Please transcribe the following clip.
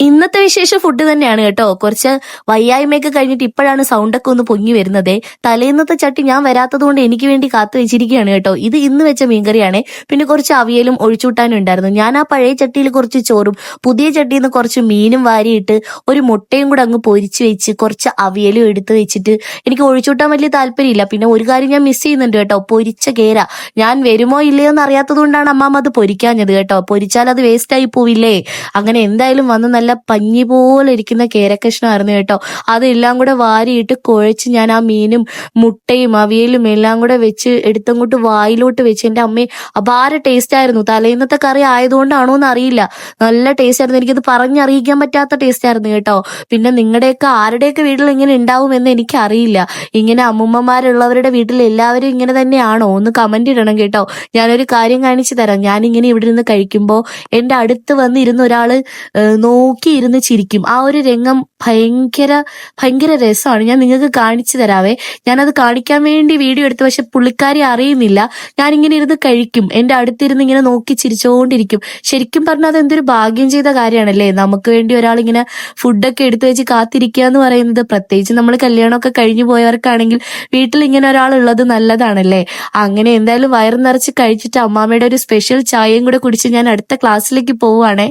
ഇന്നത്തെ വിശേഷ ഫുഡ് തന്നെയാണ് കേട്ടോ. കുറച്ച് വയ്യായ്മയൊക്കെ കഴിഞ്ഞിട്ട് ഇപ്പോഴാണ് സൗണ്ടൊക്കെ ഒന്ന് പൊങ്ങി വരുന്നതേ. തലേന്നത്തെ ചട്ടി ഞാൻ വരാത്തത് കൊണ്ട് എനിക്ക് വേണ്ടി കാത്തു വെച്ചിരിക്കുകയാണ് കേട്ടോ. ഇത് ഇന്ന് വെച്ച മീൻകറിയാണേ. പിന്നെ കുറച്ച് അവിയലും ഒഴിച്ചൂട്ടാനും ഉണ്ടായിരുന്നു. ഞാൻ ആ പഴയ ചട്ടിയിൽ കുറച്ച് ചോറും പുതിയ ചട്ടിയിൽ നിന്ന് കുറച്ച് മീനും വാരിയിട്ട് ഒരു മുട്ടയും കൂടെ അങ്ങ് പൊരിച്ച് വെച്ച് കുറച്ച് അവിയലും എടുത്ത് വെച്ചിട്ട് എനിക്ക് ഒഴിച്ചൂട്ടാൻ വലിയ താല്പര്യമില്ല. പിന്നെ ഒരു കാര്യം ഞാൻ മിസ് ചെയ്യുന്നുണ്ട് കേട്ടോ, പൊരിച്ച കേര. ഞാൻ വരുമോ ഇല്ലയോ എന്ന് അറിയാത്തത് കൊണ്ടാണ് അമ്മാമ്മ അത് പൊരിക്കാഞ്ഞത് കേട്ടോ. പൊരിച്ചാൽ അത് വേസ്റ്റ് ആയി പോവില്ലേ. അങ്ങനെ എന്തായാലും വന്ന് നല്ല പഞ്ഞി പോലെ ഇരിക്കുന്ന കേരക്കഷ്ണമായിരുന്നു കേട്ടോ. അതെല്ലാം കൂടെ വാരിയിട്ട് കുഴച്ച് ഞാൻ ആ മീനും മുട്ടയും അവിയലും എല്ലാം കൂടെ വെച്ച് എടുത്തങ്ങോട്ട് വായിലോട്ട് വെച്ച് എൻ്റെ അമ്മയെ അപാര ടേസ്റ്റ് ആയിരുന്നു. തലേന്നത്തെ കറി ആയതുകൊണ്ടാണോ എന്ന് അറിയില്ല, നല്ല ടേസ്റ്റ് ആയിരുന്നു. എനിക്കത് പറഞ്ഞറിയിക്കാൻ പറ്റാത്ത ടേസ്റ്റ് ആയിരുന്നു കേട്ടോ. പിന്നെ നിങ്ങളുടെയൊക്കെ ആരുടെയൊക്കെ വീട്ടിൽ ഇങ്ങനെ ഉണ്ടാവുമെന്ന് എനിക്കറിയില്ല. ഇങ്ങനെ അമ്മുമ്മമാരുള്ളവരുടെ വീട്ടിൽ എല്ലാവരും ഇങ്ങനെ തന്നെയാണോ ഒന്ന് കമന്റ് ഇടണം കേട്ടോ. ഞാനൊരു കാര്യം കാണിച്ചു തരാം. ഞാനിങ്ങനെ ഇവിടെ നിന്ന് കഴിക്കുമ്പോൾ എൻ്റെ അടുത്ത് വന്നിരുന്ന ഒരാള് നോക്കിയിരുന്ന് ചിരിക്കും. ആ ഒരു രംഗം ഭയങ്കര ഭയങ്കര രസമാണ്. ഞാൻ നിങ്ങൾക്ക് കാണിച്ചു തരാവേ. ഞാനത് കാണിക്കാൻ വേണ്ടി വീഡിയോ എടുത്തു, പക്ഷെ പുള്ളിക്കാരി അറിയുന്നില്ല. ഞാനിങ്ങനെ ഇരുന്ന് കഴിക്കും, എൻ്റെ അടുത്തിരുന്ന് ഇങ്ങനെ നോക്കി ചിരിച്ചുകൊണ്ടിരിക്കും. ശരിക്കും പറഞ്ഞാൽ അത് എന്തൊരു ഭാഗ്യം ചെയ്ത കാര്യമാണല്ലേ. നമുക്ക് വേണ്ടി ഒരാളിങ്ങനെ ഫുഡൊക്കെ എടുത്തു വെച്ച് കാത്തിരിക്കുക എന്ന് പറയുന്നത്, പ്രത്യേകിച്ച് നമ്മൾ കല്യാണമൊക്കെ കഴിഞ്ഞു പോയവർക്കാണെങ്കിൽ വീട്ടിൽ ഇങ്ങനെ ഒരാളുള്ളത് നല്ലതാണല്ലേ. അങ്ങനെ എന്തായാലും വയറ് നിറച്ച് കഴിച്ചിട്ട് അമ്മാമ്മയുടെ ഒരു സ്പെഷ്യൽ ചായയും കൂടെ കുടിച്ച് ഞാൻ അടുത്ത ക്ലാസ്സിലേക്ക് പോവുകയാണേ.